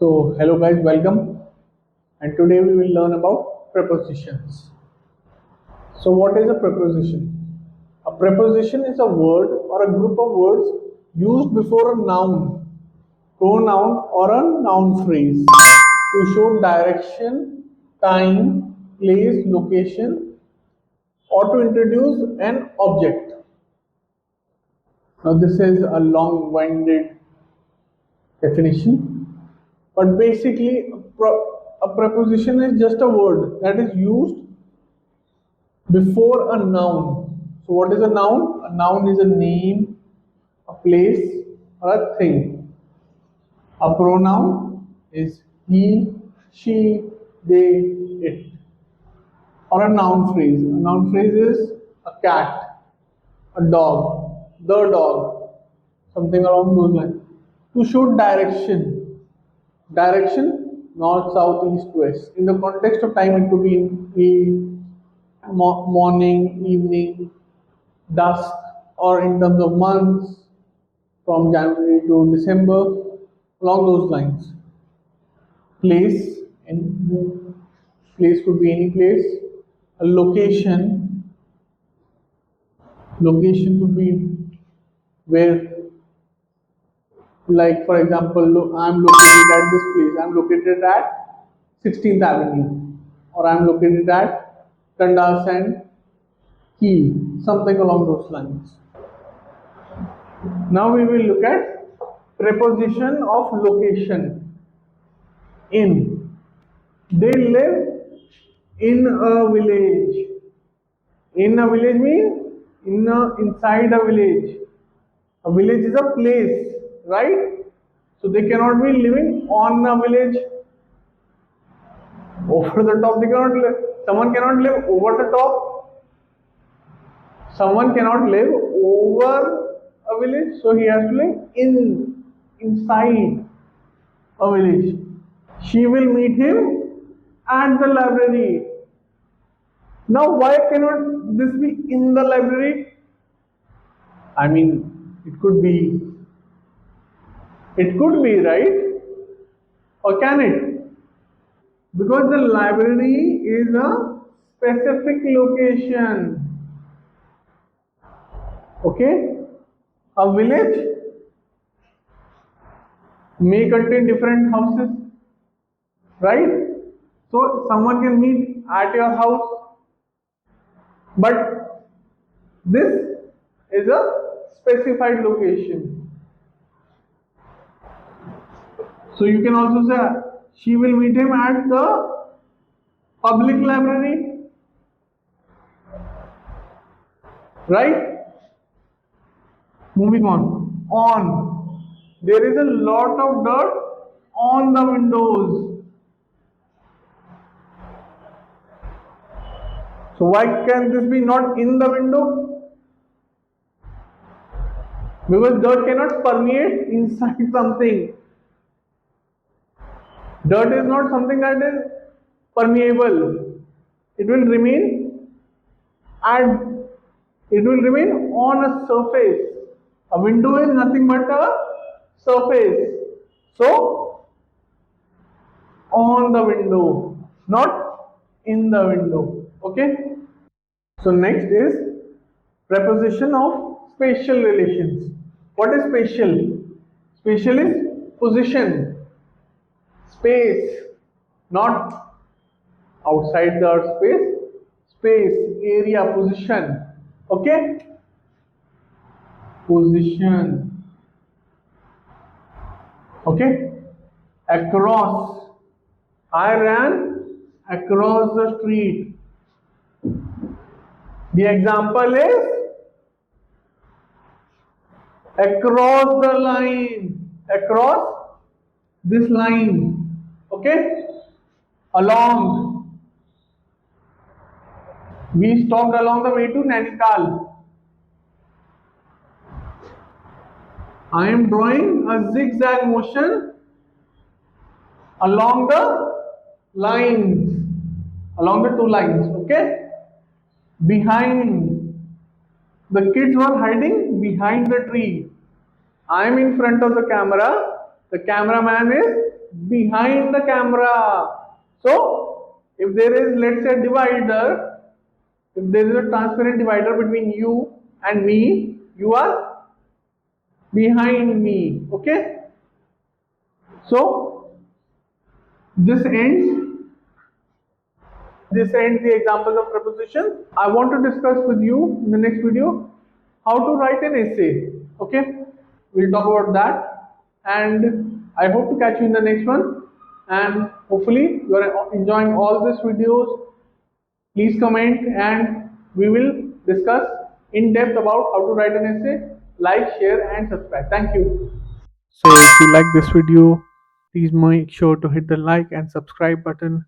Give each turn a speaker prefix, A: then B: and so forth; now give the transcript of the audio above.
A: Hello guys, welcome. And today we will learn about prepositions. What is a preposition? A preposition is a word or a group of words used before a noun, pronoun, or a noun phrase to show direction, time, place, location, or to introduce an object. Now, this is a long winded definition, but basically, a preposition is just a word that is used before a noun. So, what is a noun? A noun is a name, a place, or a thing. A pronoun is he, she, they, it. Or a noun phrase. A noun phrase is a cat, a dog, the dog, something along those lines. To show direction. Direction north, south, east, west. In the context of time, it could be morning, evening, dusk, or in terms of months from January to December, along those lines. Place, and place could be any place. A location, location could be where, like for example, I'm located at this place. I'm located at 16th Avenue, or I'm located at Dundas and Key, something along those lines. Now we will look at preposition of location. In. They live in a village. In a village means inside a village. A village is a place, right? So they cannot be living on a village. Over the top, they cannot live. Someone cannot live over the top. Someone cannot live over a village, so he has to live inside a village. She will meet him at the library. Now, why cannot this be in the library? I mean, it could be, right? Or can it? Because the library is a specific location. Okay? A village may contain different houses, right? So someone can meet at your house, but this is a specified location. So you can also say she will meet him at the public library, right? Moving on. On. There is a lot of dirt on the windows. So why can this be not in the window? Because dirt cannot permeate inside something. Dirt is not something that is permeable. It will remain and it will remain on a surface. A window is nothing but a surface. So on the window, not in the window. Okay. So next is preposition of spatial relations. What is spatial? Spatial is position, space, not outside the space, area, position. Okay? Position. Okay? Across. I ran across the street. The example is across the line, across this line, okay, along. We stopped along the way to Nainital. I am drawing a zigzag motion along the lines, along the two lines, okay. Behind, the kids were hiding behind the tree. I am in front of the camera. The cameraman is behind the camera. So if there is, let's say, divider, if there is a transparent divider between you and me, you are behind me. Okay. So this ends the examples of prepositions. I want to discuss with you in the next video how to write an essay. Okay, we'll talk about that, and I hope to catch you in the next one. And hopefully you are enjoying all these videos. Please comment, and we will discuss in depth about how to write an essay. Like, share, and subscribe. Thank you. So if you like this video, please make sure to hit the like and subscribe button